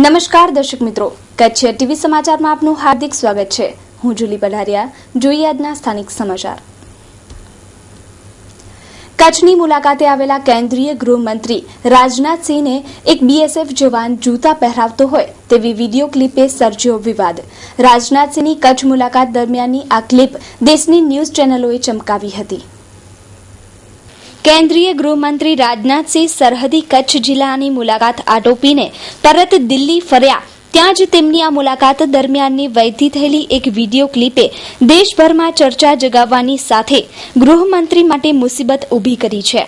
નમસ્કાર દર્શક મિત્રો, કચ્છ ટીવી સમાચારમાં આપનું હાર્દિક સ્વાગત છે। હું જુલી પઢારિયા। જોઈએ આજના સ્થાનિક સમાચાર। કચ્છની મુલાકાતે આવેલા કેન્દ્રીય ગૃહમંત્રી રાજનાથસિંહને એક બીએસએફ જવાન જૂતા પહેરાવતો હોય તેવી વીડિયો ક્લિપે સર્જ્યો વિવાદ। રાજનાથસિંહની કચ્છ મુલાકાત દરમિયાનની આ ક્લિપ દેશની ન્યૂઝ ચેનલોએ ચમકાવી હતી। કેન્દ્રીય ગૃહમંત્રી રાજનાથસિંહ સરહદી કચ્છ જિલ્લાની મુલાકાત આટોપીને તરત દિલ્હી ફર્યા ત્યાં જ તેમની આ મુલાકાત દરમિયાનની વૈધી થયેલી એક વીડિયો ક્લિપે દેશભરમાં ચર્ચા જગાવવાની સાથે ગૃહમંત્રી માટે મુસીબત ઊભી કરી છે।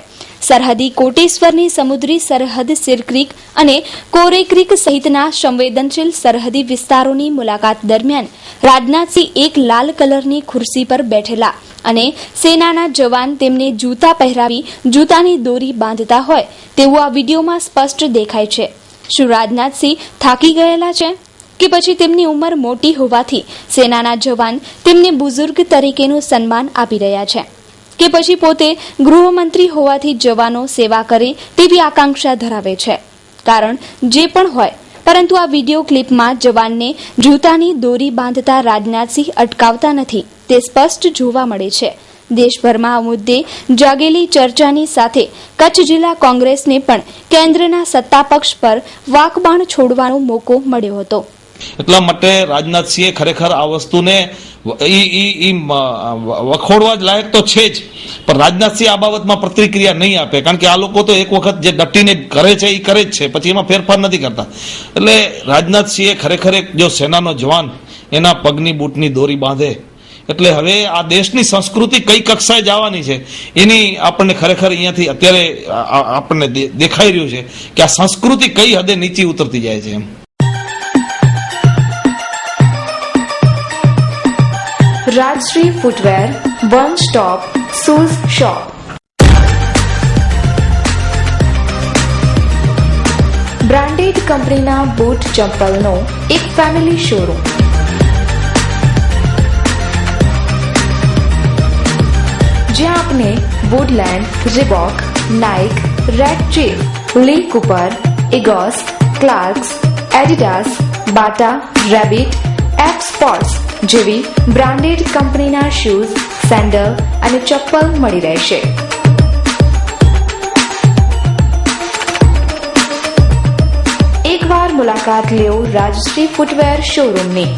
સરહદી કોટેશ્વરની સમુદ્રી સરહદ સિરક્રીક અને કોરેક્રીક સહિતના સંવેદનશીલ સરહદી વિસ્તારોની મુલાકાત દરમિયાન રાજનાથસિંહ એક લાલ કલરની ખુરશી પર બેઠેલા અને સેનાના જવાન તેમને જૂતા પહેરાવી જૂતાની દોરી બાંધતા હોય તેવું આ વિડીયોમાં સ્પષ્ટ દેખાય છે। શું રાજનાથસિંહ થાકી ગયેલા છે કે પછી તેમની ઉંમર મોટી હોવાથી સેનાના જવાન તેમને બુઝુર્ગ તરીકેનું સન્માન આપી રહ્યા છે કે પછી પોતે ગૃહમંત્રી હોવાથી જવાનો સેવા કરે તેવી આકાંક્ષા ધરાવે છે। કારણ જે પણ હોય, પરંતુ આ વિડીયો ક્લિપમાં જવાનને જૂતાની દોરી બાંધતા રાજનાથસિંહ અટકાવતા નથી તે સ્પષ્ટ જોવા મળે છે। દેશભરમાં આ મુદ્દે જાગેલી ચર્ચાની સાથે કચ્છ જિલ્લા કોંગ્રેસને પણ કેન્દ્રના સત્તાપક્ષ પર વાકબાણ છોડવાનો મોકો મળ્યો હતો। એટલા માટે રાજનાથસિંહે ખરેખર આ વસ્તુને વખોડવા જ લાયક તો છે જ, પણ રાજનાથસિંહ આ બાબતમાં પ્રતિક્રિયા નહીં આપે, કારણ કે આ લોકો તો એક વખત જે ડટીને કરે છે એ કરે જ છે, પછી એમાં ફેરફાર નથી કરતા। એટલે રાજનાથસિંહે ખરેખર જો સેનાનો જવાન એના પગની બૂટની દોરી બાંધે એટલે હવે આ દેશની સંસ્કૃતિ કઈ કક્ષાએ જવાની છે એની આપણને ખરેખર અહીંયાથી અત્યારે આપણને દેખાઈ રહ્યું છે કે આ સંસ્કૃતિ કઈ હદે નીચી ઉતરતી જાય છે। Rajshree footwear, one stop shoes shop. Branded કંપનીના બૂટ ચંપલનો એક ફેમિલી શોરૂમ। જ્યાં આપને Woodland, Reebok, Nike, Red Chief, Lee Cooper, Egoss, Clarks, Adidas, Bata, Rabbit, F Sports જેવી બ્રાન્ડેડ કંપનીના શૂઝ, સેન્ડલ અને ચપ્પલ મળી રહેશે। એકવાર મુલાકાત લ્યો રાજશ્રી ફૂટવેર શોરૂમની।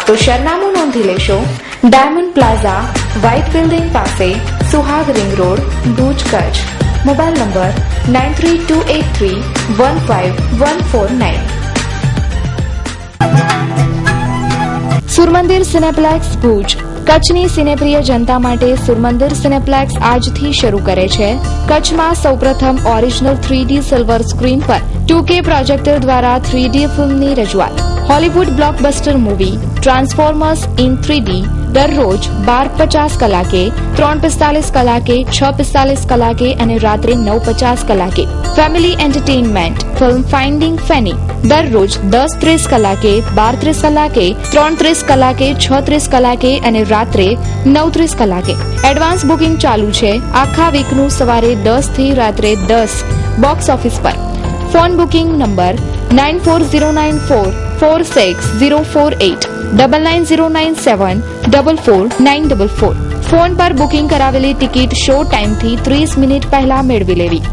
તો સરનામું નોંધી લેશો। ડાયમંડ પ્લાઝા, વ્હાઇટ બિલ્ડિંગ પાસે, Suhag ring road, Bhuj, Kutch. Mobile number 9328315149। Surmandir cineplex Bhuj કચ્છની સિનેપ્રિય જનતા માટે સુરમંદિર સિનેપ્લેક્સ આજથી શરૂ કરે છે કચ્છમાં સૌપ્રથમ ઓરિજિનલ 3D સિલ્વર સ્ક્રીન પર 2K પ્રોજેક્ટર દ્વારા 3D ફિલ્મની રજૂઆત। Hollywood blockbuster movie transformers in 3D દરરોજ 12:50 કલાકે, 3:45 કલાકે, 6:45 કલાકે અને રાત્રે 9:50 કલાકે। ફેમિલી એન્ટરટેનમેન્ટ ફિલ્મ ફાઇન્ડિંગ ફેની દરરોજ 10:30 કલાકે, 12:30 કલાકે, 3:30 કલાકે, 6:30 કલાકે અને રાત્રે 9:30 કલાકે। એડવાન્સ બુકિંગ ચાલુ છે આખા વીકનું સવારે 10 થી રાત્રે 10 બોક્સ ઓફિસ પર। Phone booking number 9409446048 9909744944। ફોન પર બુકિંગ કરાવેલી ટિકિટ શો ટાઈમથી 30 મિનિટ પહેલા મેળવી લેવી।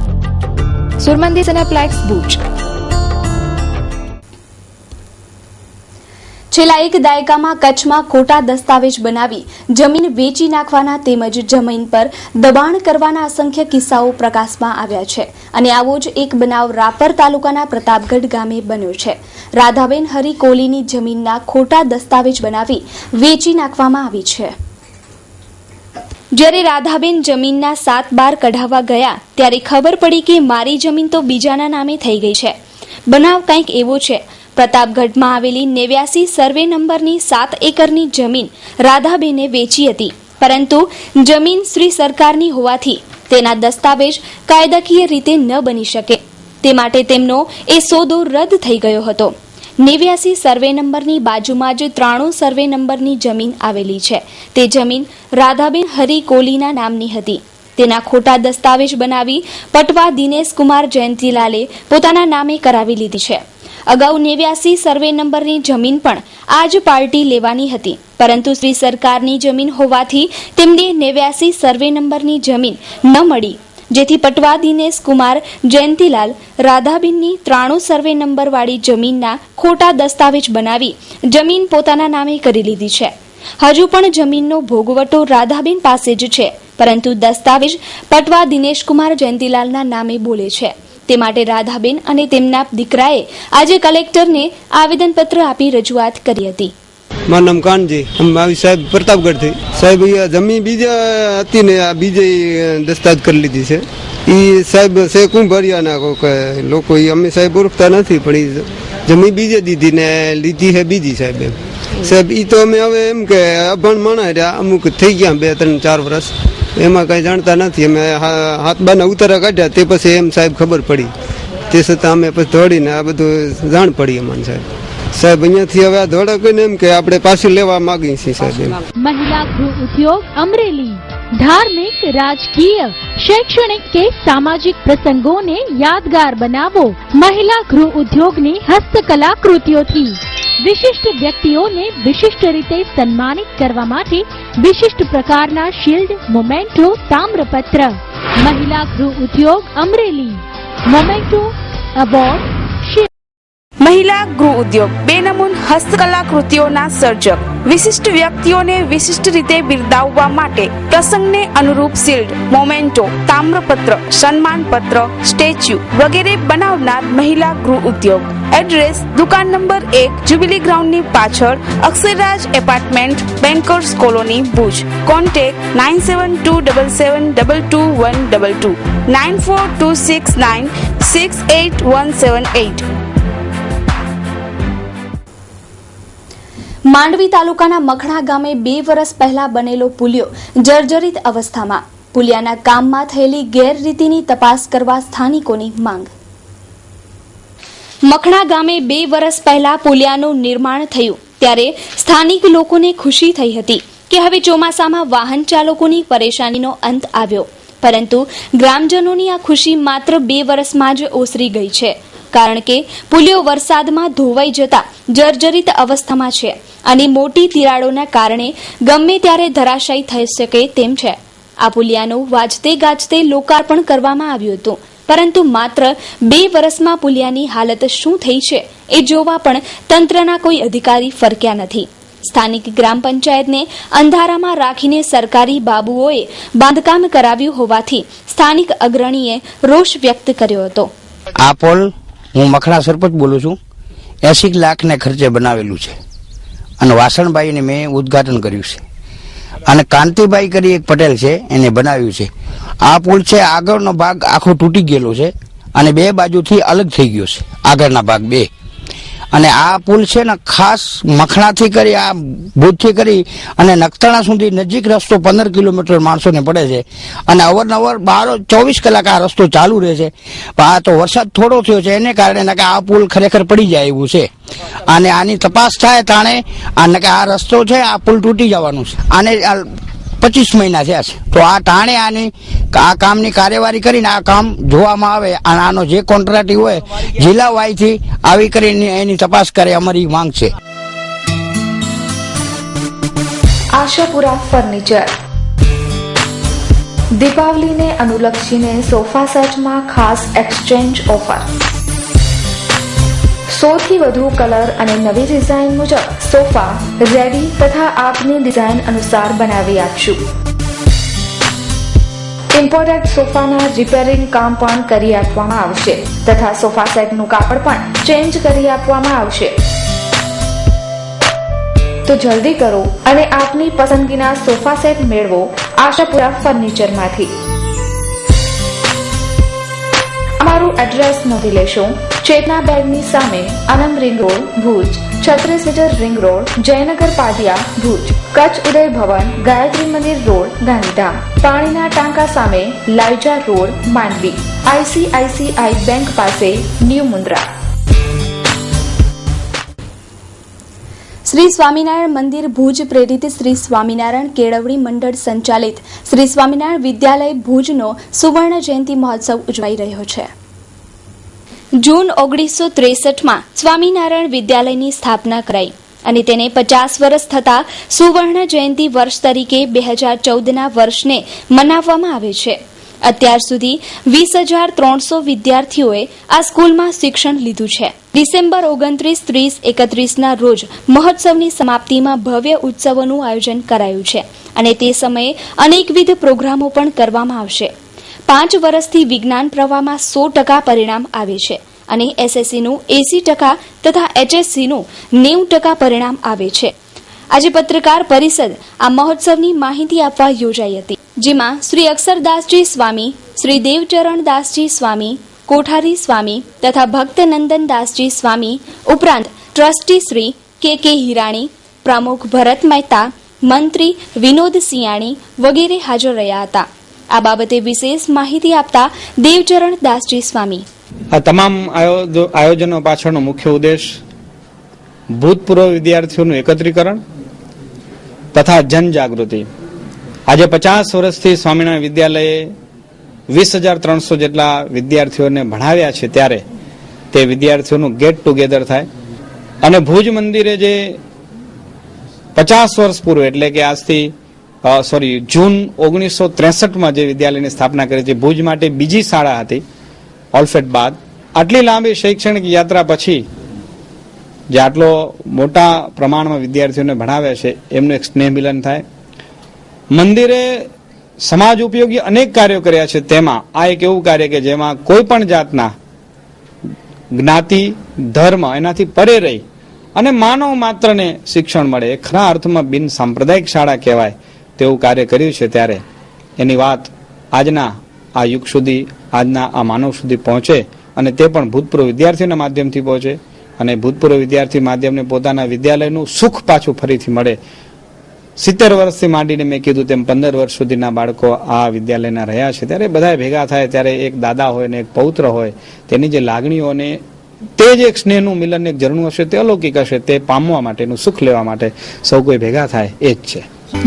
સુરમંદિર સિનેપ્લેક્સ ભુજ। છેલ્લા એક દાયકામાં કચ્છમાં ખોટા દસ્તાવેજ બનાવી જમીન વેચી નાખવાના તેમજ જમીન પર દબાણ કરવાના અસંખ્ય કિસ્સાઓ પ્રકાશમાં આવ્યા છે અને આવો જ એક બનાવ રાપર તાલુકાના પ્રતાપગઢ ગામે બન્યો છે। રાધાબેન હરી કોલીની જમીનના ખોટા દસ્તાવેજ બનાવી વેચી નાખવામાં આવી છે। જ્યારે રાધાબેન જમીનના 7 બાર કઢાવવા ગયા ત્યારે ખબર પડી કે મારી જમીન તો બીજાના નામે થઈ ગઈ છે। બનાવ કંઈક એવો છે, પ્રતાપગઢમાં આવેલી 89 સર્વે નંબરની 7 એકરની જમીન રાધાબેને વેચી હતી, પરંતુ જમીન શ્રી સરકારની હોવાથી તેના દસ્તાવેજ કાયદાકીય રીતે ન બની શકે તે માટે તેમનો એ સોદો રદ થઈ ગયો હતો। 89 સર્વે નંબરની બાજુમાં જ 93 સર્વે નંબરની જમીન આવેલી છે। તે જમીન રાધાબેન હરી કોલીના નામની હતી। તેના ખોટા દસ્તાવેજ બનાવી પટવા દિનેશ કુમાર જયંતિલાલે પોતાના નામે કરાવી લીધી છે. અગાઉ 89 સર્વે નંબરની જમીન પણ આ જ પાર્ટી લેવાની હતી, પરંતુ શ્રી સરકારની જમીન હોવાથી તેમને 89 સર્વે નંબરની જમીન ન મળી, જેથી પટવા દિનેશ કુમાર જયંતિલાલ રાધાબેનની 93 સર્વે નંબરવાળી જમીનના ખોટા દસ્તાવેજ બનાવી જમીન પોતાના નામે કરી લીધી છે. હજુ પણ જમીનનો ભોગવટો રાધાબેન પાસે જ છે, પરંતુ દસ્તાવેજ પટવા દિનેશ કુમાર જયંતિલાલના નામે બોલે છે. તે માટે રાધાબેન અને તેમના દીકરાએ આજે કલેક્ટરને આવેદનપત્ર આપી રજૂઆત કરી હતી. મારું નામ કાનજી, મારી સાહેબ પ્રતાપગઢથી. સાહેબ અહીંયા જમીન બીજા હતી ને આ બીજે દસ્તાવેજ કરી લીધી છે. એ સાહેબ છે કુંભારિયાના લોકો, અમે સાહેબ ઓળખતા નથી, પણ એ જમીન બીજે દીધી ને લીધી છે બીજી સાહેબ. સાહેબ એ તો અમે હવે એમ કે અભણ માણા રહ્યા, અમુક થઈ ગયા 2-3-4 વર્ષ, એમાં કઈ જાણતા નથી. અમે હાથ બાના ઉતારા કાઢ્યા તે પછી એમ સાહેબ ખબર પડી, તે છતાં અમે પછી દોડીને આ બધું જાણ પડી અમને સાહેબ. સાહેબ અહીંયાથી હવે આ ધોળા કહીને એમ કે આપણે પાછું લેવા માંગીએ છીએ સાહેબ. महिला गृह उद्योग अमरेली धार्मिक, राजकीय, शैक्षणिक के सामाजिक प्रसंगों ने यादगार बनावो. महिला गृह उद्योगની હસ્તકલાકૃતિઓથી વિશિષ્ટ વ્યક્તિઓને વિશિષ્ટ રીતે સન્માનિત કરવા માટે વિશિષ્ટ પ્રકારના શિલ્ડ, મોમેન્ટો, તામ્રપત્ર. મહિલા ગૃહ ઉદ્યોગ અમરેલી. Memento, award, shield. મહિલા ગૃહ ઉદ્યોગ બેનમૂન હસ્તકલાકૃતિઓના સર્જક. વિશિષ્ટ વ્યક્તિઓને વિશિષ્ટ રીતે બિરદાવવા માટે પ્રસંગને અનુરૂપ શિલ્ડ, મોમેન્ટો, તામ્રપત્ર, સન્માનપત્ર, સ્ટેચ્યુ વગેરે બનાવનાર મહિલા ગૃહ ઉદ્યોગ. એડ્રેસ: દુકાન નંબર 1, જ્યુબિલી ગ્રાઉન્ડની પાછળ, Aksharraj apartment, bankers colony, Bhuj. Contact 9727722122 9426968178. Mandvi તાલુકાના મખણા ગામે 2 વર્ષ પહેલા બનેલો પુલિયો જર્જરિત અવસ્થામાં. પુલિયાના કામમાં થયેલી ગેરરીતિની તપાસ કરવા સ્થાનિકોની માંગ. મખણા ગામે 2 વર્ષ પહેલા પુલિયાનું નિર્માણ થયું ત્યારે સ્થાનિક લોકોને ખુશી થઈ હતી કે હવે ચોમાસામાં વાહન ચાલકોની પરેશાનીનો અંત આવ્યો, પરંતુ ગ્રામજનોની આ ખુશી માત્ર 2 વર્ષમાં જ ઓસરી ગઈ છે, કારણ કે પુલિયો વરસાદમાં ધોવાઈ જતા જર્જરિત અવસ્થામાં છે અને મોટી તિરાડોના કારણે ગમે ત્યારે ધરાશાયી થઈ શકે તેમ છે. આ પુલિયાનું વાજતે ગાજતે લોકાર્પણ કરવામાં આવ્યું હતું, પરંતુ માત્ર 2 વર્ષમાં પુલિયાની હાલત શું થઈ છે એ જોવા પણ તંત્રના કોઈ અધિકારી ફરક્યા નથી. સ્થાનિક ગ્રામ પંચાયતને અંધારામાં રાખીને સરકારી બાબુઓએ બાંધકામ કરાવ્યું હોવાથી સ્થાનિક અગ્રણીએ રોષ વ્યક્ત કર્યો હતો. આ પોલ હું મખણા સરપંચ બોલું છું. 80 લાખને ખર્ચે બનાવેલું છે અને વાસણભાઈને મેં ઉદ્ઘાટન કર્યું છે અને કાંતિભાઈ કરી એક પટેલ છે એને બનાવ્યું છે. આ પુલ છે, આગળનો ભાગ આખો તૂટી ગયેલો છે અને 2 બાજુથી અલગ થઈ ગયો છે, આગળના ભાગ 2. અને આ પુલ છે ને ખાસ મખણાથી કરી આ ભુજથી કરી અને નખત્રાણા સુધી નજીક રસ્તો 15 કિલોમીટર માણસોને પડે છે અને અવારનવાર 24 કલાક આ રસ્તો ચાલુ રહે છે. પણ આ તો વરસાદ થોડો થયો છે એને કારણે કે આ પુલ ખરેખર પડી જાય એવું છે અને આની તપાસ થાય તાણે આ રસ્તો છે, આ પુલ તૂટી જવાનું છે. આને 25 મહિના થયા છે, તો આ ટાણે આ કામની કાર્યવાહી કરીને આ કામ જોવામાં આવે અને આનો જે કોન્ટ્રાક્ટી હોય જિલ્લા વાયથી આવી કરીને એની તપાસ કરે, અમારી માંગ છે. આશાપુરા ફર્નિચર દીપાવલીને અનુલક્ષીને સોફા સેટમાં ખાસ એક્સચેન્જ ઓફર. 100થી વધુ કલર અને નવી ડિઝાઇન મુજબ સોફા રેડી તથા આપની ડિઝાઇન અનુસાર બનાવી આપશું. ઇમ્પોર્ટેડ સોફાના રિપેરિંગ કામ પણ કરી આપવામાં આવશે તથા સોફા સેટનું કાપડ પણ ચેન્જ કરી આપવામાં આવશે. તો જલ્દી કરો અને આપની પસંદગીના સોફા સેટ મેળવો આશાપુરા ફર્નિચરમાંથી. અમારું એડ્રેસ નોંધી લેશો. ચેતના બેગની સામે, Anand ring road, Bhuj. 36 metre ring road, Jaynagar પાટિયા, ભુજ. કચ્છ ઉદય ભવન, ગાયત્રી મંદિર રોડ, ગાંધીધામ. પાણીના ટાંકા સામે, Laija road, Mandvi. ICICI bank પાસે, ન્યૂ મુન્દ્રા. શ્રી સ્વામિનારાયણ મંદિર ભુજ પ્રેરિત શ્રી સ્વામિનારાયણ કેળવણી મંડળ સંચાલિત શ્રી સ્વામિનારાયણ વિદ્યાલય ભુજનો સુવર્ણ જયંતિ મહોત્સવ ઉજવાઈ રહ્યો છે. જૂન 1963માં સ્વામિનારાયણ વિદ્યાલયની સ્થાપના કરાઈ અને તેને 50 વર્ષ થતા સુવર્ણ જયંતિ વર્ષ તરીકે 2014ના વર્ષને મનાવવામાં આવે છે. અત્યાર સુધી 20,300 વિદ્યાર્થીઓએ આ સ્કૂલમાં શિક્ષણ લીધું છે. ડિસેમ્બર 29, 30, 31ના રોજ મહોત્સવની સમાપ્તિમાં ભવ્ય ઉત્સવોનું આયોજન કરાયું છે અને તે સમયે અનેકવિધ પ્રોગ્રામો પણ કરવામાં આવશે. 5 વર્ષથી વિજ્ઞાન પ્રવાહમાં 100% પરિણામ આવે છે અને એસએસસીનું 80% તથા એચએસસીનું 90% પરિણામ આવે છે. આજે પત્રકાર પરિષદ આ મહોત્સવની માહિતી આપવા યોજાઈ હતી, જેમાં શ્રી અક્ષરદાસજી સ્વામી, શ્રી દેવચરણ દાસજી સ્વામી, કોઠારી સ્વામી તથા ભક્તનંદન દાસજી સ્વામી ઉપરાંત ટ્રસ્ટી શ્રી કે હિરાણી, પ્રમુખ ભરત મહેતા, મંત્રી વિનોદ સિયાણી વગેરે હાજર રહ્યા હતા. આ બાબતે વિશેષ માહિતી આપતા દેવચરણ દાસજી સ્વામી. આ તમામ આયોજનો પાછળનો મુખ્ય ઉદ્દેશ ભૂતપૂર્વ વિદ્યાર્થીઓનું એકત્રીકરણ તથા જનજાગૃતિ. આજે 50 વર્ષથી સ્વામિનારાયણ વિદ્યાલયે 20,300 જેટલા વિદ્યાર્થીઓને ભણાવ્યા છે, ત્યારે તે વિદ્યાર્થીઓનું ગેટ ટુગેધર થાય અને ભુજ મંદિરે જે 50 વર્ષ પૂર્વ એટલે કે આજથી જૂન 1963માં જે વિદ્યાલયની સ્થાપના કરી છે, ભુજ માટે બીજી શાળા હતી ઓલ્ફેટ બાદ. આટલી લાંબી શૈક્ષણિક યાત્રા પછી જે આટલો મોટા પ્રમાણમાં વિદ્યાર્થીઓને ભણાવે છે, એમનું એક સ્નેહ મિલન થાય. મંદિરે સમાજ ઉપયોગી અનેક કાર્યો કર્યા છે, તેમાં આ એક એવું કાર્ય કે જેમાં કોઈ પણ જાતના જ્ઞાતિ ધર્મ એનાથી પરે રહી અને માનવ માત્રને શિક્ષણ મળે, એ ખરા અર્થમાં બિન સાંપ્રદાયિક શાળા કહેવાય તેવું કાર્ય કર્યું છે. ત્યારે એની વાત આજના આ યુગ સુધી, આજના આ માનવ સુધી પહોંચે અને તે પણ ભૂતપૂર્વ વિદ્યાર્થીઓના માધ્યમથી પહોંચે અને ભૂતપૂર્વ વિદ્યાર્થી માધ્યમને પોતાના વિદ્યાલયનું સુખ પાછું ફરીથી મળે. 70 વર્ષથી માંડીને મેં કીધું તેમ 15 વર્ષ સુધીના બાળકો આ વિદ્યાલયના રહ્યા છે. ત્યારે બધા ભેગા થાય ત્યારે એક દાદા હોય ને એક પૌત્ર હોય, તેની જે લાગણીઓને તે જ એક સ્નેહનું મિલન એક ઝરણું હશે, તે અલૌકિક હશે. તે પામવા માટેનું, સુખ લેવા માટે સૌ કોઈ ભેગા થાય એ જ છે.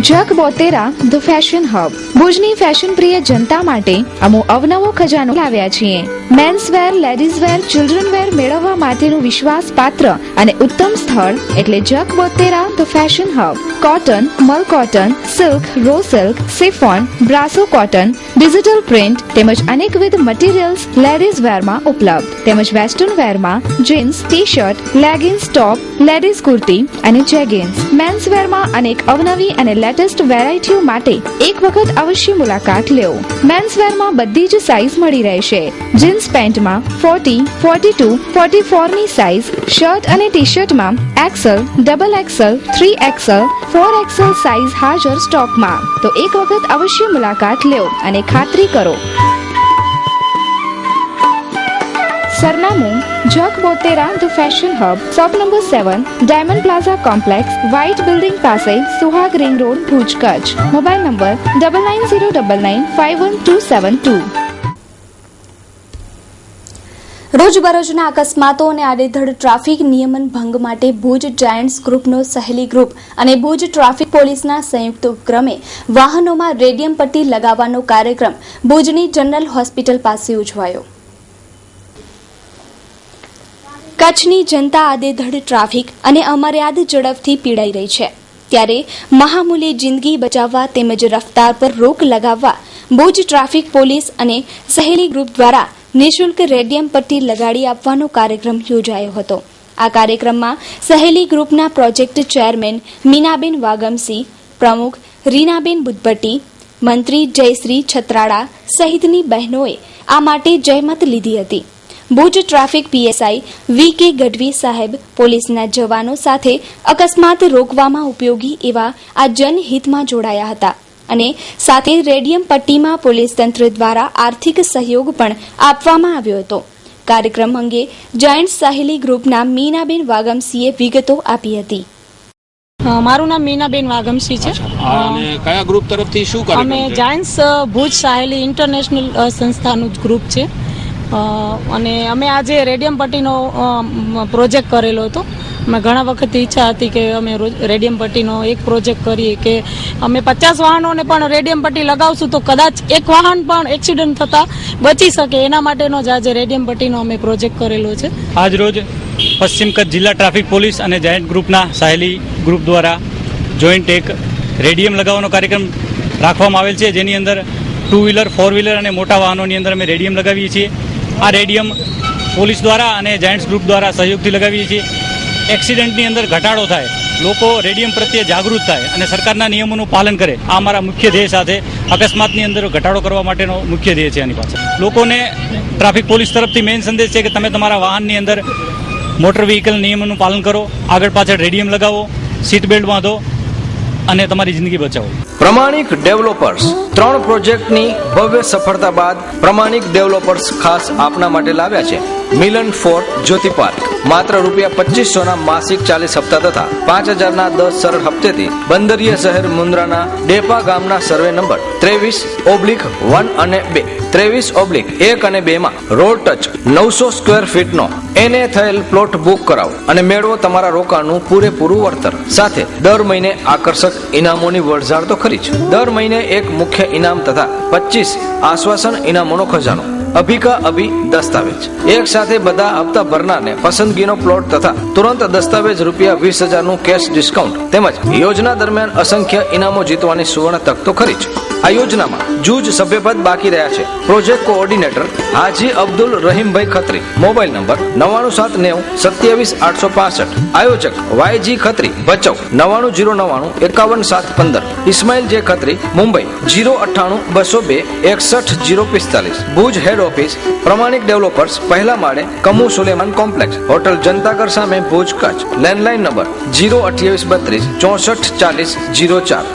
Jak Botera the fashion hub ભુજની ફેશન પ્રિય જનતા માટે અમો અવનવો ખજાનો લાવ્યા છીએ. Men's wear, ladies wear, children wear મેળવવા માટેનું વિશ્વાસ પાત્ર અને ઉત્તમ સ્થળ એટલે Jak Botera the fashion hub. Cotton, mul cotton, silk, raw silk, chiffon, brasso cotton, digital print તેમજ અનેકવિધ મટીરિયલ્સ લેડીઝ વેરમાં ઉપલબ્ધ, તેમજ વેસ્ટર્ન વેરમાં jeans, T shirt, leggings, top, ladies kurti અને જેગિન્સ. મેન્સ વેરમાં અનેક અવનવી અને લેટેસ્ટ વેરાયટીઓ માટે એક વખત અવશ્ય મુલાકાત લેવો. મેન્સ વેરમાં બધી જ સાઇઝ મળી રહેશે. જીન્સ પેન્ટમાં 40, 42, 44 ની સાઇઝ, શર્ટ અને ટી શર્ટમાં XL, XXL, 3XL, 4XL size હાજર સ્ટોકમાં. તો એક વખત અવશ્ય મુલાકાત લેવો અને ખાતરી કરો. સરનામું Jak Botera the fashion hub, shop number 7, diamond plaza complex, white building પાસે, Suhag ring road, Bhuj, Kutch. Mobile number 9909951272. રોજબરોજના અકસ્માતો અને આડેધડ ટ્રાફિક નિયમન ભંગ માટે ભુજ જાયન્ટ્સ ગ્રુપનો સહેલી ગ્રુપ અને ભુજ ટ્રાફિક પોલીસના સંયુક્ત ઉપક્રમે વાહનોમાં રેડિયમ પટ્ટી લગાવવાનો કાર્યક્રમ ભુજની જનરલ હોસ્પિટલ પાસે ઉજવાયો. કચ્છની જનતા આડેધડ ટ્રાફિક અને અમર્યાદ ઝડપથી પીડાઈ રહી છે, ત્યારે મહામૂલી જિંદગી બચાવવા તેમજ રફતાર પર રોક લગાવવા ભુજ ટ્રાફિક પોલીસ અને સહેલી ગ્રુપ દ્વારા નિઃશુલ્ક રેડિયમ પટ્ટી લગાડી આપવાનો કાર્યક્રમ યોજાયો હતો. આ કાર્યક્રમમાં સહેલી ગ્રુપના પ્રોજેક્ટ ચેરમેન મીનાબેન વાગમસી, પ્રમુખ રીનાબેન બુદ્ધભટ્ટી, મંત્રી જયશ્રી છત્રાડા સહિતની બહેનોએ આ માટે જહેમત લીધી હતી. Bhuj traffic PSI VK Gadhvi સાહેબ પોલીસના જવાનો સાથે અકસ્માત રોકવામાં ઉપયોગી એવા આ જનહિતમાં જોડાયા હતા અને સાથે રેડિયમ પટ્ટીમાં પોલીસ તંત્ર દ્વારા આર્થિક સહયોગ પણ આપવામાં આવ્યો હતો. કાર્યક્રમ અંગે જાયન્ટ સહેલી ગ્રુપના મીનાબેન વાગમસીએ વિગતો આપી હતી. મારું નામ મીનાબેન વાગમસી છે. અને કયા ગ્રુપ તરફથી શું કાર્યક્રમ છે? અમે જાયન્ટ્સ ભુજ સહેલી ઇન્ટરનેશનલ સંસ્થાનું ગ્રુપ છે અને અમે આજે રેડિયમ પટ્ટીનો પ્રોજેક્ટ કરેલો હતો અમે ઘણા વખતથી ઈચ્છા હતી કે અમે રેડિયમ પટ્ટીનો એક પ્રોજેક્ટ કરીએ કે અમે 50 વાહનોને પણ રેડિયમ પટ્ટી લગાવશું તો કદાચ એક વાહન પણ એક્સિડન્ટ થતા બચી શકે, એના માટેનો જ આજે રેડિયમ પટ્ટીનો અમે પ્રોજેક્ટ કરેલો છે. આજ રોજ પશ્ચિમ કચ્છ જિલ્લા ટ્રાફિક પોલીસ અને જાયન્ટ ગ્રુપના સાહેલી ગ્રુપ દ્વારા જોઈન્ટ એક રેડિયમ લગાવવાનો કાર્યક્રમ રાખવામાં આવેલ છે, જેની અંદર 2 વ્હીલર 4 વ્હીલર અને મોટા વાહનોની અંદર અમે રેડિયમ લગાવીએ છીએ. આ રેડિયમ પોલીસ દ્વારા અને જાયન્ટ્સ ગ્રુપ દ્વારા સહયોગથી લગાવીએ છીએ. એક્સિડન્ટની અંદર ઘટાડો થાય, લોકો રેડિયમ પ્રત્યે જાગૃત થાય અને સરકારના નિયમોનું પાલન કરે, આ અમારા મુખ્ય ધ્યેય સાથે અકસ્માતની અંદર ઘટાડો કરવા માટેનો મુખ્ય ધ્યેય છે. આની પાસે લોકોને ટ્રાફિક પોલીસ તરફથી મેઇન સંદેશ છે કે તમે તમારા વાહનની અંદર મોટર વ્હીકલ નિયમોનું પાલન કરો, આગળ પાછળ રેડિયમ લગાવો, સીટ બેલ્ટ બાંધો અને તમારી જિંદગી બચાવો. પ્રમાણિક ડેવલપર્સ 3 પ્રોજેક્ટની ભવ્ય સફળતા બાદ પ્રમાણિક ડેવલપર્સ ખાસ આપના માટે લાવ્યા છે મિલન ફોર્ટ જ્યોતિ પાર્ક. માત્ર ₹2500 માસિક 40 હપ્તા તથા 5000 10 સરળ હપ્તેથી બંદરીય શહેર મુન્દ્રાના ડેપા ગામના સર્વે નંબર 23/1 અને 2, 23/1 અને 2 માં રોડ ટચ 900 સ્ક્વેર ફીટનો એને થયેલ પ્લોટ બુક કરાવો અને મેળવો તમારા રોકાણનું પૂરેપૂરું વળતર. સાથે દર મહિને આકર્ષક ઇનામોની વરઝાળ તો ખરી જ, દર મહિને એક મુખ્ય ઇનામ તથા 25 આશ્વાસન ઇનામોનો ખજાનો. અભિકા અભી દસ્તાવેજ, એક સાથે બધા હપ્તા ભરનારને પસંદગીનો પ્લોટ તથા તુરંત દસ્તાવેજ ₹20,000 નું કેશ ડિસ્કાઉન્ટ તેમજ યોજના દરમિયાન અસંખ્ય ઇનામો જીતવાની સુવર્ણ તક તો ખરી જ. આ યોજનામાં જૂજ સભ્યપદ બાકી રહ્યા છે. પ્રોજેક્ટ કોઓર્ડિનેટર હાજી અબ્દુલ રહીમભાઈ ખત્રી, મોબાઈલ નંબર 9979272865, આયોજક વાયજી ખત્રી ભચાઉ 9909915715, ઇસ્માઇલ જે ખત્રી મુંબઈ 098-202-61045, ભુજ હેડ ઓફિસ પ્રમાણિક ડેવલપર્સ, પહેલા માળે કમુ સુલેમાન કોમ્પ્લેક્સ, હોટલ જનતાગર સામે, ભુજ કચ્છ. Landline number 02832 644004.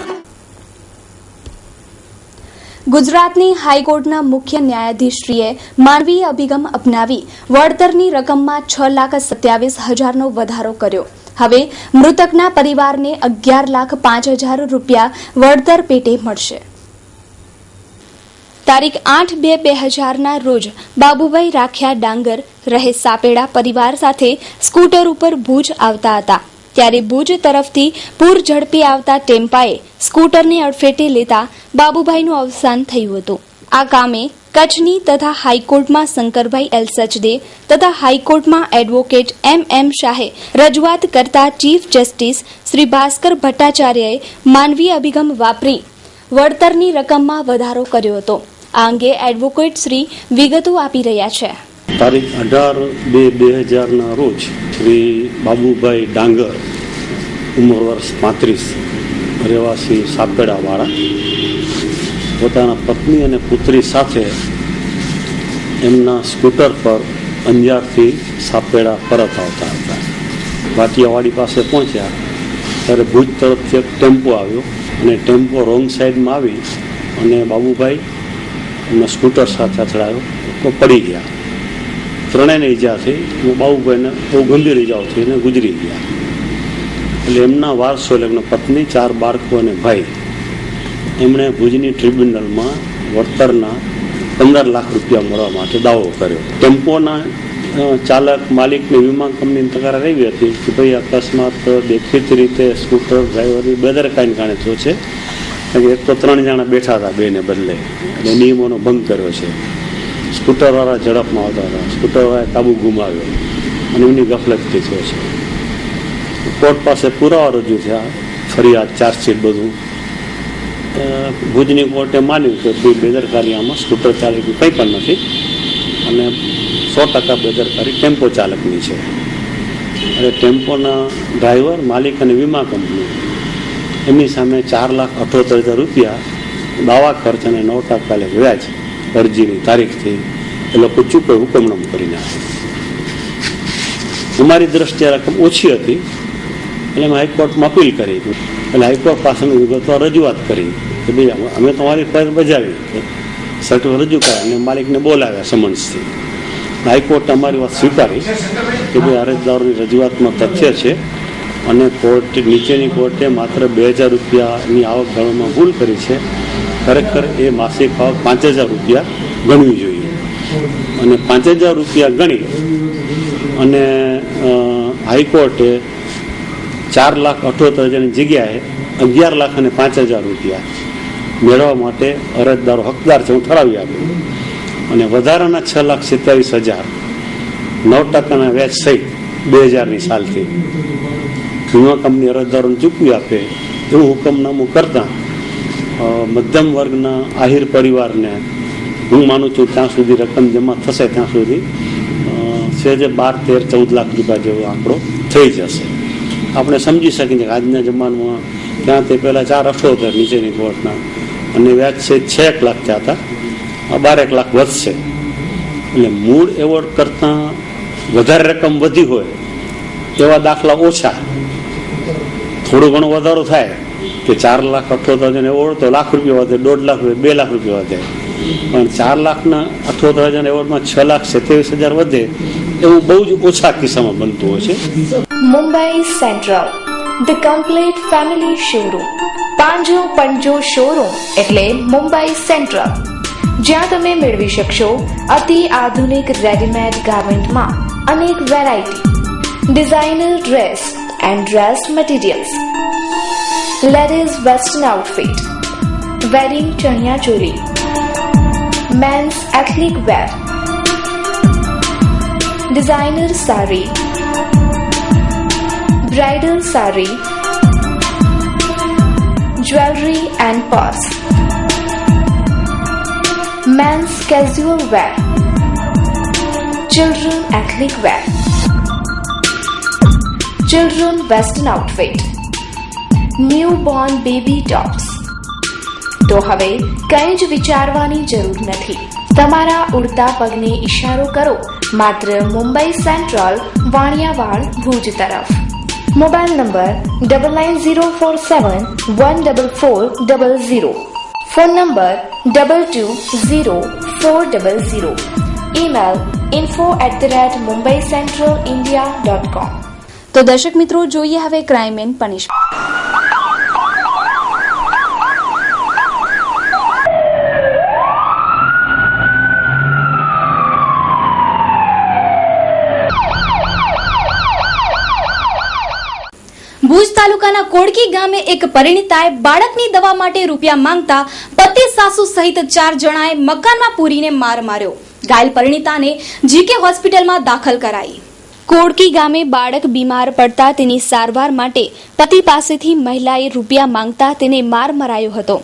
ગુજરાતની હાઈકોર્ટના મુખ્ય ન્યાયાધીશશ્રીએ માનવીય અભિગમ અપનાવી વળતરની રકમમાં 6,27,000નો વધારો કર્યો. હવે મૃતકના પરિવારને 11,05,000 રૂપિયા વળતર પેટે મળશે. તારીખ 8/2/2000ના રોજ બાબુભાઈ રાખ્યા ડાંગર રહે સાપેડા પરિવાર સાથે સ્કૂટર ઉપર ભુજ આવતા હતા, ત્યારે ભુજ તરફથી પૂર ઝડપી આવતા ટેમ્પાએ સ્કૂટરને અડફેટે લેતા બાબુભાઈનું અવસાન થયું હતું. આ કામે કચ્છની તથા હાઈકોર્ટમાં શંકરભાઈ એલ સચદેવ તથા હાઈકોર્ટમાં એડવોકેટ MM શાહે રજૂઆત કરતા ચીફ જસ્ટિસ શ્રી ભાસ્કર ભટ્ટાચાર્યએ માનવીય અભિગમ વાપરી વળતરની રકમમાં વધારો કર્યો હતો. આ અંગે એડવોકેટ શ્રી વિગતો આપી રહ્યા છે. તારીખ 18/2/2000ના રોજ શ્રી બાબુભાઈ ડાંગર, ઉંમર વર્ષ 35, રહેવાસી સાપેડાવાળા, પોતાના પત્ની અને પુત્રી સાથે એમના સ્કૂટર પર અંજારથી સાપેડા પરત આવતા હતા. વાટિયાવાડી પાસે પહોંચ્યા ત્યારે ભુજ તરફથી એક ટેમ્પો આવ્યો અને ટેમ્પો રોંગ સાઈડમાં આવી અને બાબુભાઈ એમના સ્કૂટર સાથે અથડાયો તો પડી ગયા. ત્રણેયને ઈજા થઈ. બાબુભાઈને બહુ ગંભીર ઈજાઓ થઈ અને ગુજરી ગયા. એટલે એમના વારસો, એટલે એમના પત્ની, 4 બાળકો અને ભાઈ, એમણે ભુજની ટ્રિબ્યુનલમાં વળતરના 15 લાખ રૂપિયા મળવા માટે દાવો કર્યો. ટેમ્પોના ચાલક, માલિકની વીમા કંપનીની તકરાર એવી હતી કે ભાઈ અકસ્માત દેખીતી રીતે સ્કૂટર ડ્રાઈવરની બેદરકારીને કારણે થયો છે, કારણ કે એક તો 3 જણા બેઠા હતા, 2ને બદલે, અને નિયમોનો ભંગ કર્યો છે. સ્કૂટરવાળા ઝડપમાં આવતા હતા, સ્કૂટરવાળાએ કાબુ ગુમાવ્યો અને એમની ગફલતથી થયો છે. કોર્ટ પાસે પુરાવા રજૂ થયા, ફરિયાદ, ચાર્જશીટ બધું. ભુજની કોર્ટે માન્યું કે બેદરકારી આમાં સ્કૂટર ચાલકની કંઈ પણ નથી અને 100% બેદરકારી ટેમ્પો ચાલકની છે. અને ટેમ્પોના ડ્રાઈવર, માલિક અને વીમા કંપની એમની સામે 4,78,000 રૂપિયા દાવા ખર્ચ અને 9% વ્યાજ અરજીની તારીખથી એ લોકો ચૂકે હુકમનામું કરી નાખે. અમારી દ્રષ્ટિએ રકમ ઓછી હતી એટલે અમે હાઈકોર્ટમાં અપીલ કરી. એટલે હાઈકોર્ટ પાસેની વિગતવાર રજૂઆત કરી કે ભાઈ અમે તમારી ફરજ બજાવી, સર્ટિફિકેટ રજૂ કર્યા અને માલિકને બોલાવ્યા સમન્સથી. હાઈકોર્ટે અમારી વાત સ્વીકારી કે ભાઈ અરજદારોની રજૂઆતમાં તથ્ય છે અને કોર્ટ, નીચેની કોર્ટે માત્ર 2,000 રૂપિયાની આવક ગણવામાં ભૂલ કરી છે. ખરેખર એ માસિક આવક 5,000 રૂપિયા ગણવી જોઈએ અને 5,000 રૂપિયા ગણી અને હાઈકોર્ટે 4,78,000ની જગ્યાએ 11,05,000 રૂપિયા મેળવવા માટે અરજદારો હકદાર છે, હું ઠરાવી આપ્યું. અને વધારાના 6,27,000 9% વ્યાજ સહિત 2000ની સાલથી વીમા કંપની અરજદારોને ચૂકવી આપે એવું હુકમનામું કરતા મધ્યમ વર્ગના આહિર પરિવારને હું માનું છું ત્યાં સુધી રકમ જમા થશે ત્યાં સુધી સહેજે 12, 13, 14 લાખ રૂપિયા જેવો આંકડો થઈ જશે. આપણે સમજી શકીએ કે આજના જમાનામાં ત્યાં તે પહેલાં 4,78,000 નીચેની કોર્ટના અને વ્યાજ છે 6 લાખ થયા હતા, આ 12 લાખ વધશે. એટલે મૂળ એવોર્ડ કરતાં વધારે રકમ વધી હોય એવા દાખલા ઓછા, થોડો ઘણો વધારો થાય કે 4,78,000 એવોર્ડ તો લાખ રૂપિયા વધે, 1.5 લાખ રૂપિયા, 2 લાખ રૂપિયા વધે. પણ 4,78,000 એવોર્ડમાં 6,27,000 વધે એવું બહુ જ ઓછા કિસ્સામાં બનતું હોય છે. Mumbai central, the complete family showroom. પાંજો પંજો શોરૂમ એટલે મુંબઈ સેન્ટ્રલ, જ્યાં તમે મેળવી શકશો અતિ આધુનિક રેડીમેડ ગાર્મેન્ટમાં અનેક variety, designer dress and dress materials, ladies western outfit, wedding chaniya choli, men's ethnic wear, designer sari, bridal sari, jewellery and purse, men's casual wear, children ethnic wear, children western outfit, newborn baby tops. તો હવે કંઈ જ વિચારવાની જરૂર નથી. તમારા ઉડતા પગને ઈશારો કરો માત્ર મુંબઈ સેન્ટ્રલ, વાણિયાવાડ, ભુજ તરફ. Mobile number 9904714400, phone number 220400, email info@mumbaicentralindia.com. તો દર્શક મિત્રો, જોઈએ હવે ક્રાઇમ એન્ડ પનિશમેન્ટ. ભુજ તાલુકાના કોડકી ગામે એક પરિણીતાએ બાળકની દવા માટે રૂપિયા માંગતા પતિ સાસુ સહિત 4 જણાએ મકાનમાં પૂરીને માર માર્યો. ઘાયલ પરિણીતાને જીકે હોસ્પિટલમાં દાખલ કરાઈ. કોડકી ગામે બાળક બીમાર પડતા તેની સારવાર માટે પતિ પાસેથી મહિલાએ રૂપિયા માંગતા તેને માર મરાયો હતો.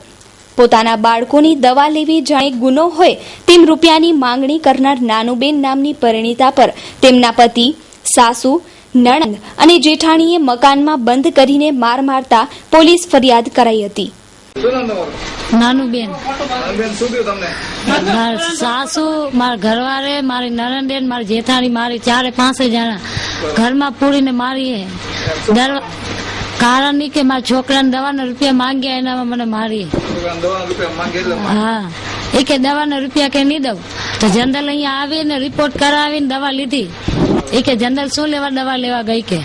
પોતાના બાળકોની દવા લેવી જાણે ગુનો હોય તેમ રૂપિયાની માંગણી કરનાર નાનુબેન નામની પરિણીતા પર તેમના પતિ, સાસુ, નણંદ અને જેઠાણીએ મકાનમાં બંધ કરીને માર મારતા પોલીસ ફરિયાદ કરાઈ હતી. નાનુબેન, સાસુ, મારા ઘરવાળે, મારી નણંદેન, મારી જેઠાણી, મારી 4-5 જણા ઘરમાં પૂરીને મારી. કારણ નહીં કે મારા છોકરાને દવાના રૂપિયા માંગ્યા એનામાં મને મારી. હા, એ કે દવાના રૂપિયા કે નહીં દઉં તો જનરલ અહીંયા આવીને રિપોર્ટ કરાવીને દવા લીધી. એ કે જનરલ શું લેવા દવા લેવા ગઈ કે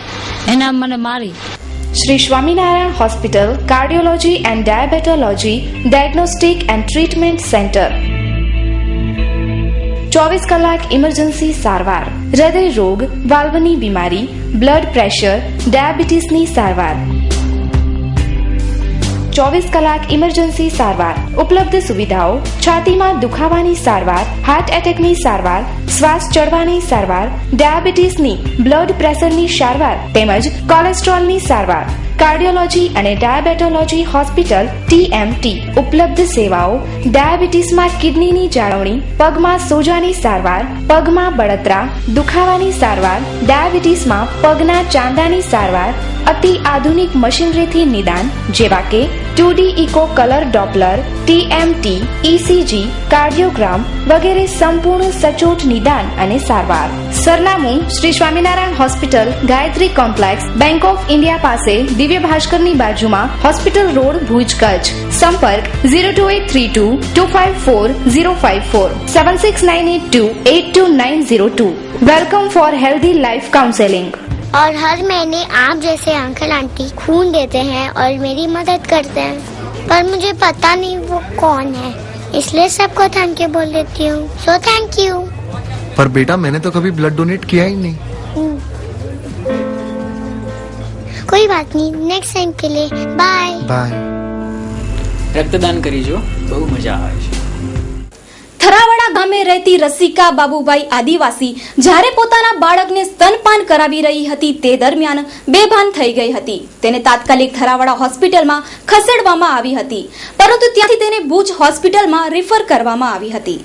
એના મને મારી. Shri Swaminarayan hospital, cardiology and diabetology, diagnostic and treatment centre. 24 કલાક ઇમરજન્સી સારવાર, હૃદય રોગ, વાલ્વની બીમારી, બ્લડ પ્રેશર, ડાયાબિટીસની સારવાર. 24 કલાક ઇમરજન્સી સારવાર. ઉપલબ્ધ સુવિધાઓ: છાતીમાં દુખાવાની સારવાર, હાર્ટ એટેકની સારવાર, શ્વાસ ચડવાની સારવાર, ડાયાબિટીસની, બ્લડ પ્રેશરની સારવાર તેમજ કોલેસ્ટ્રોલની સારવાર. કાર્ડિયોલોજી અને ડાયાબેટોલોજી હોસ્પિટલ TMT. ઉપલબ્ધ સેવાઓ: ડાયાબિટીસમાં કિડનીની જાળવણી, પગમાં સોજાની સારવાર, પગમાં બળતરા, દુખાવાની સારવાર, ડાયાબિટીસમાં પગના ચાંદાની સારવાર, અતિ આધુનિક મશીનરીથી નિદાન જેવા કે 2D echo colour Doppler, TMT, ECG, cardiogram વગેરે સંપૂર્ણ સચોટ નિદાન અને સારવાર. સરનામું: Shri Swaminarayan hospital, Gayatri complex, bank of India પાસે, દિવ્ય ભાસ્કરની બાજુમાં, હોસ્પિટલ રોડ, ભુજ, કચ્છ. સંપર્ક 02832 254054 7698282902. Welcome for healthy life counselling. और हर महीने आप जैसे अंकल आंटी खून देते हैं और मेरी मदद करते हैं, पर मुझे पता नहीं वो कौन है, इसलिए सबको थैंक यू बोल देती हूँ. So thank you. पर बेटा मैंने तो कभी ब्लड डोनेट किया ही नहीं. कोई बात नहीं, नेक्स्ट टाइम के लिए बाय બાય. રક્તદાન કરીજો, બહુ મજા આવે છે. થરાવાડા ગામે રહેતી રસિકા બાબુભાઈ આદિવાસી જ્યારે પોતાના બાળકને સ્તનપાન કરાવી રહી હતી તે દરમિયાન બેભાન થઈ ગઈ હતી. તેને તાત્કાલિક થરાવાડા હોસ્પિટલમાં ખસેડવામાં આવી હતી, પરંતુ ત્યાંથી તેને ભુજ હોસ્પિટલમાં રિફર કરવામાં આવી હતી.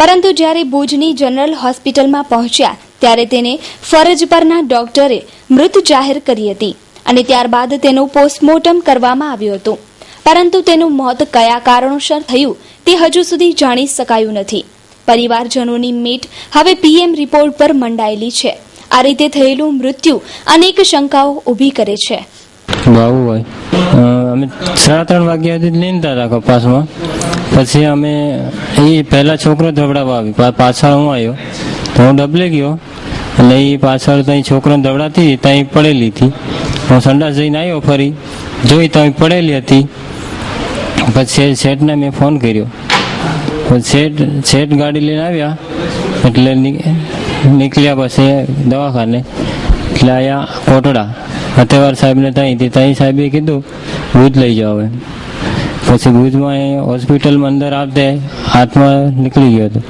પરંતુ જ્યારે ભુજની જનરલ હોસ્પિટલમાં પહોંચ્યા ત્યારે તેને ફરજ પરના ડોક્ટરે મૃત જાહેર કરી હતી અને ત્યારબાદ તેનું પોસ્ટમોર્ટમ કરવામાં આવ્યું હતું. પરંતુ તેનું મોત કયા કારણોસર થયું તે હજુ સુધી જાણી શકાયું નથી. પરિવારજનોની મીટ હવે પીએમ રિપોર્ટ પર મંડાયેલી છે. આ રીતે થયેલું મૃત્યુ અનેક શંકાઓ ઊભી કરે છે. બાબુભાઈ અમે 3:30 વાગ્યા સુધી લીનતા હતા કપાસમાં. પછી અમે એ પહેલા છોકરો ધવડાવવા આવી, પાછળ હું આવ્યો તો હું ડબલે ગયો એટલે એ પાછળ ત્યાં છોકરો ધવડાતી ત્યાં પડેલી હતી. હું સંડાસ જઈને આવ્યો, ફરી જોઈ ત્યાં પડેલી હતી. પછી શેઠને મેં ફોન કર્યો, શેઠ ગાડી લઈને આવ્યા એટલે નીકળ્યા પછી દવાખાને. એટલે અહીંયા કોટડા ફતેવાર સાહેબને ત્યાં સાહેબે કીધું ભુજ લઈ જાઓ. હવે પછી ભુજમાં હોસ્પિટલમાં અંદર આવતે હાથમાં નીકળી ગયો હતો.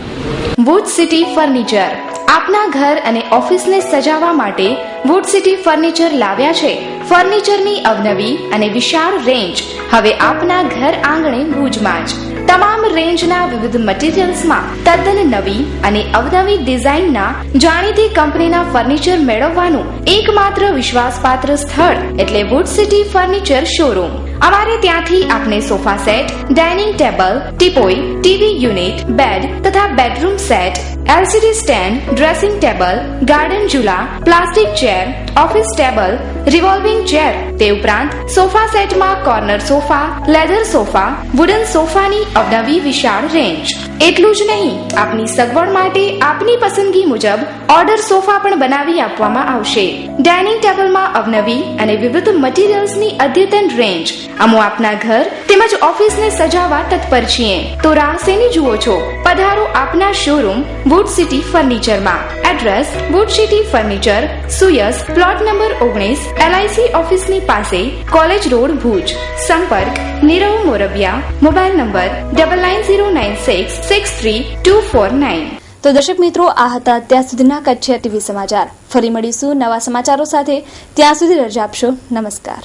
વુડ સિટી ફર્નિચર આપના ઘર અને ઓફિસને સજાવવા માટે વુડ સિટી ફર્નિચર લાવ્યા છે. ફર્નિચરની અવનવી અને વિશાળ રેન્જ હવે આપના ઘર આંગણે ભુજમાં જ. તમામ રેન્જના વિવિધ મટીરીયલ્સમાં તદ્દન નવી અને અવનવી ડિઝાઇનના જાણીતી કંપનીના ફર્નિચર મેળવવાનું એકમાત્ર વિશ્વાસપાત્ર સ્થળ એટલે વુડ સિટી ફર્નિચર શોરૂમ. અમારે ત્યાંથી આપને sofa set, dining table, teapoy, TV unit, bed તથા bedroom set, LCD stand, dressing table, garden ઝૂલા, plastic chair, office table, revolving chair, તે ઉપરાંત સોફા સેટમાં corner sofa, leather sofa, wooden સોફાની અવનવી વિશાળ રેન્જ. એટલું જ નહીં, આપની સગવડ માટે આપની પસંદગી મુજબ ઓર્ડર સોફા પણ બનાવી આપવામાં આવશે. ડાઇનિંગ ટેબલમાં અવનવી અને વિવિધ મટીરીયલ્સની અદ્યતન રેન્જ. અમો આપના ઘર તેમજ ઓફિસને સજાવવા તત્પર છીએ. તો રાહ શેની જુઓ છો? પધારો આપના શોરૂમ વુડ સિટી ફર્નિચરમાં. Address wood city furniture, Suyas, plot number 19, LIC ઓફિસની પાસે, કોલેજ રોડ, ભુજ. સંપર્ક નીરવ મોરબિયા. Mobile number 9906632449. તો દર્શક મિત્રો, આ હતા અત્યાર સુધીના કચ્છ ટીવી સમાચાર. ફરી મળીશું નવા સમાચારો સાથે. ત્યાં સુધી રજા આપશો. નમસ્કાર.